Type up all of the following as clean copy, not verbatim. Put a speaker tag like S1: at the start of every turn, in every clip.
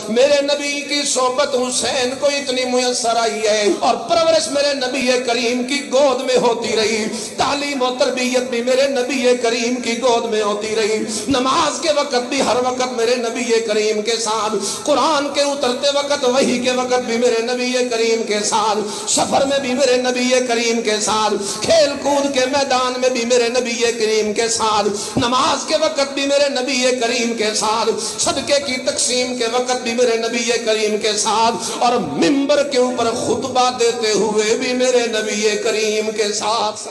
S1: میرے نبی کی صحبت حسین کو اتنی میسر آئی ہے اور پرورش میرے نبی کریم کی گود میں ہوتی رہی، تعلیم و تربیت بھی میرے نبی کریم کی گود میں ہوتی رہی، نماز کے وقت بھی ہر وقت میرے نبی کریم کے ساتھ، قرآن کے اترتے وقت وحی کے وقت بھی میرے نبی کریم کے ساتھ، سفر میں بھی میرے نبی کریم کے ساتھ، کھیل کود کے میدان میں بھی میرے نبی کریم کے ساتھ، نماز کے وقت بھی میرے نبی کریم کے ساتھ، صدقے کی تقسیم کے وقت بھی میرے نبی کریم کے ساتھ، اور منبر کے اوپر خطبہ دیتے ہوئے بھی میرے نبی کریم کے ساتھ۔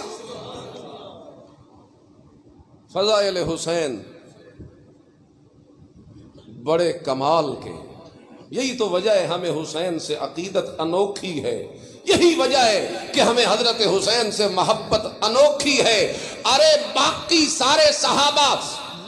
S1: فضائل حسین بڑے کمال کے، یہی تو وجہ ہے ہمیں حسین سے عقیدت انوکھی ہے، یہی وجہ ہے کہ ہمیں حضرت حسین سے محبت انوکھی ہے۔ ارے باقی سارے صحابہ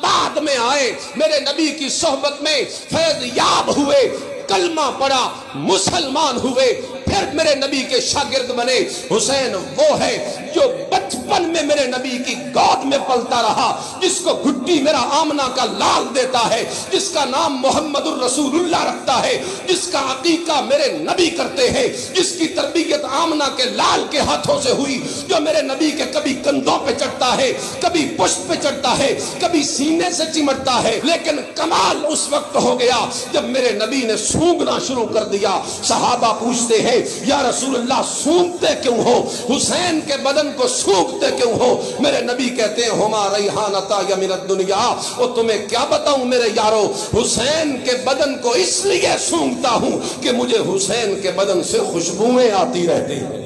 S1: بعد میں آئے، میرے نبی کی صحبت میں فیض یاب ہوئے، کلمہ پڑھا، مسلمان ہوئے، پھر میرے نبی کے شاگرد بنے۔ حسین وہ ہے جو بچپن میں میرے نبی کی گود میں پلتا رہا، جس کو گھٹی میرا آمنہ کا لال دیتا ہے، جس کا نام محمد الرسول اللہ رکھتا ہے، جس کا عقیقہ میرے نبی کرتے ہیں، جس کی تربیت آمنہ کے لال کے ہاتھوں سے ہوئی، جو میرے نبی کے کبھی کندھوں پہ چڑھتا ہے، کبھی پشت پہ چڑھتا ہے، کبھی سینے سے چمٹتا ہے، لیکن کمال اس وقت ہو گیا جب میرے نبی نے سونگنا شروع کر دیا۔ صحابہ پوچھتے ہیں یا رسول اللہ سونگتے کیوں ہو، حسین کے بدن کو سونگتے کیوں ہو؟ میرے نبی کہتے ہیں ہما ریحانتا یا من الدنیا، وہ تمہیں کیا بتاؤں میرے یارو، حسین کے بدن کو اس لیے سونگتا ہوں کہ مجھے حسین کے بدن سے خوشبوئیں آتی رہتی ہیں۔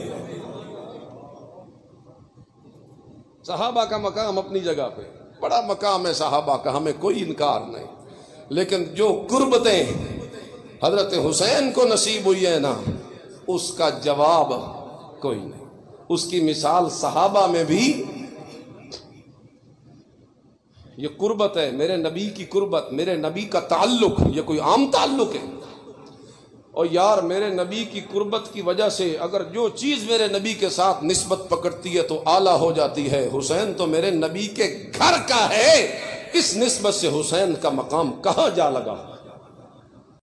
S1: صحابہ کا مقام اپنی جگہ پہ بڑا مقام ہے، صحابہ کا ہمیں کوئی انکار نہیں، لیکن جو قربتیں حضرت حسین کو نصیب ہوئی ہے نا، اس کا جواب کوئی نہیں۔ اس کی مثال صحابہ میں بھی یہ قربت ہے، میرے نبی کی قربت، میرے نبی کا تعلق، یہ کوئی عام تعلق ہے؟ اور یار میرے نبی کی قربت کی وجہ سے اگر جو چیز میرے نبی کے ساتھ نسبت پکڑتی ہے تو اعلیٰ ہو جاتی ہے۔ حسین تو میرے نبی کے گھر کا ہے، اس نسبت سے حسین کا مقام کہاں جا لگا؟